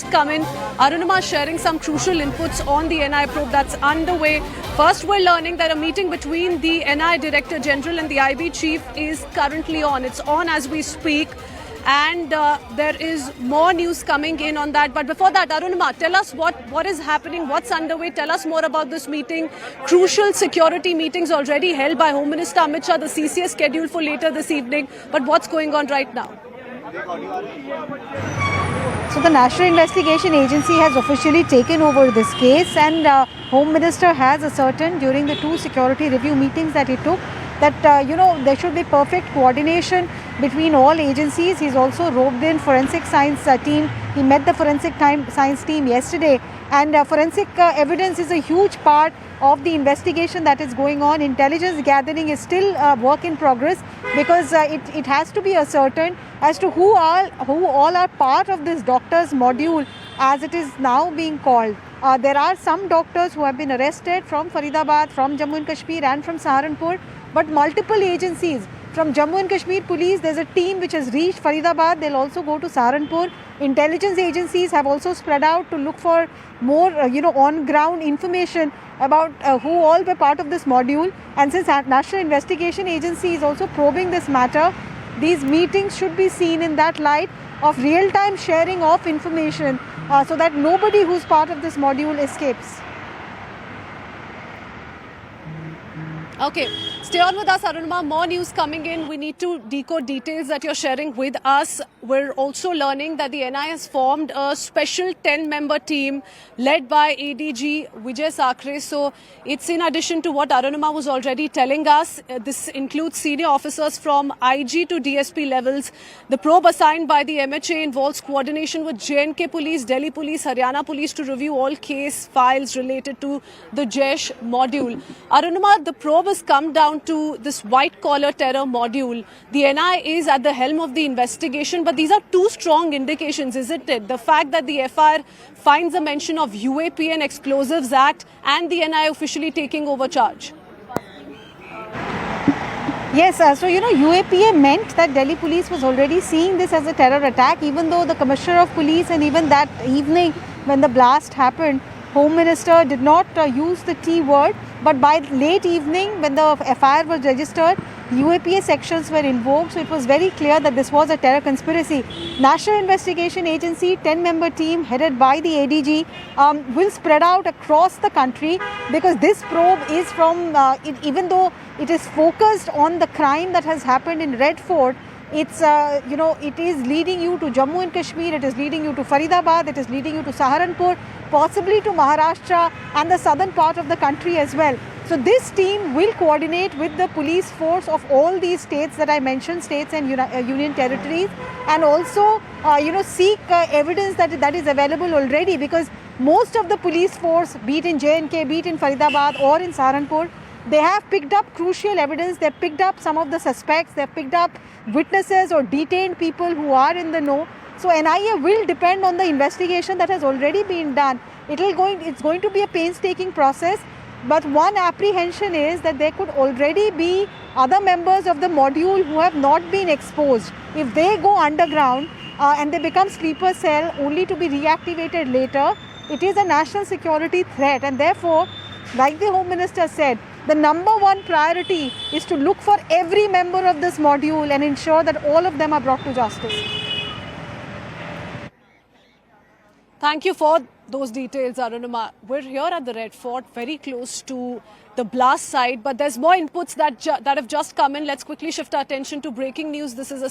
Come in. Arunima sharing some crucial inputs on the NI probe that's underway. First, we're learning that a meeting between the NI Director General and the IB Chief is currently on. It's on as we speak. And there is more news coming in on that. But before that, Arunima, tell us what is happening, what's underway. Tell us more about this meeting. Crucial security meetings already held by Home Minister Amit Shah. The CCS scheduled for later this evening. But what's going on right now? So the National Investigation Agency has officially taken over this case, and Home Minister has ascertained during the two security review meetings that he took that there should be perfect coordination between all agencies. He's also roped in forensic science team. He met the forensic science team yesterday, and forensic evidence is a huge part of the investigation that is going on. Intelligence gathering is still work in progress because it has to be ascertained as to who all are part of this doctors module, as it is now being called. There are some doctors who have been arrested from Faridabad, from Jammu and Kashmir and from Saharanpur, but multiple agencies. From Jammu and Kashmir Police, there's a team which has reached Faridabad. They'll also go to Saharanpur. Intelligence agencies have also spread out to look for more, on-ground information about who all were part of this module. And since National Investigation Agency is also probing this matter, these meetings should be seen in that light of real-time sharing of information so that nobody who's part of this module escapes. Okay, stay on with us, Arunima. More news coming in. We need to decode details that you're sharing with us. We're also learning that the NI has formed a special 10-member team led by ADG Vijay Sakre. So it's in addition to what Arunima was already telling us. This includes senior officers from IG to DSP levels. The probe assigned by the MHA involves coordination with J&K Police, Delhi Police, Haryana Police to review all case files related to the Jaish module. Arunima, the probe has come down to this white-collar terror module. The NI is at the helm of the investigation, but these are two strong indications, isn't it? The fact that the FIR finds a mention of UAP and Explosives Act and the NI officially taking over charge. Yes, so UAPA meant that Delhi Police was already seeing this as a terror attack, even though the Commissioner of Police and even that evening when the blast happened, Home Minister did not use the T word, but by late evening when the FIR was registered, UAPA sections were invoked, so it was very clear that this was a terror conspiracy. National Investigation Agency 10-member team headed by the ADG will spread out across the country because this probe is from, even though it is focused on the crime that has happened in Red Fort, it's, it is leading you to Jammu and Kashmir, it is leading you to Faridabad, it is leading you to Saharanpur, possibly to Maharashtra and the southern part of the country as well. So this team will coordinate with the police force of all these states that I mentioned, states and union territories, and also, seek evidence that is available already, because most of the police force, be it in J&K, be it in Faridabad or in Saharanpur, they have picked up crucial evidence. They've picked up some of the suspects. They've picked up witnesses or detained people who are in the know. So NIA will depend on the investigation that has already been done. It's going to be a painstaking process. But one apprehension is that there could already be other members of the module who have not been exposed. If they go underground and they become sleeper cell only to be reactivated later, it is a national security threat. And therefore, like the Home Minister said, the number one priority is to look for every member of this module and ensure that all of them are brought to justice. Thank you for those details, Arunima. We're here at the Red Fort, very close to the blast site, but there's more inputs that have just come in. Let's quickly shift our attention to breaking news. This is a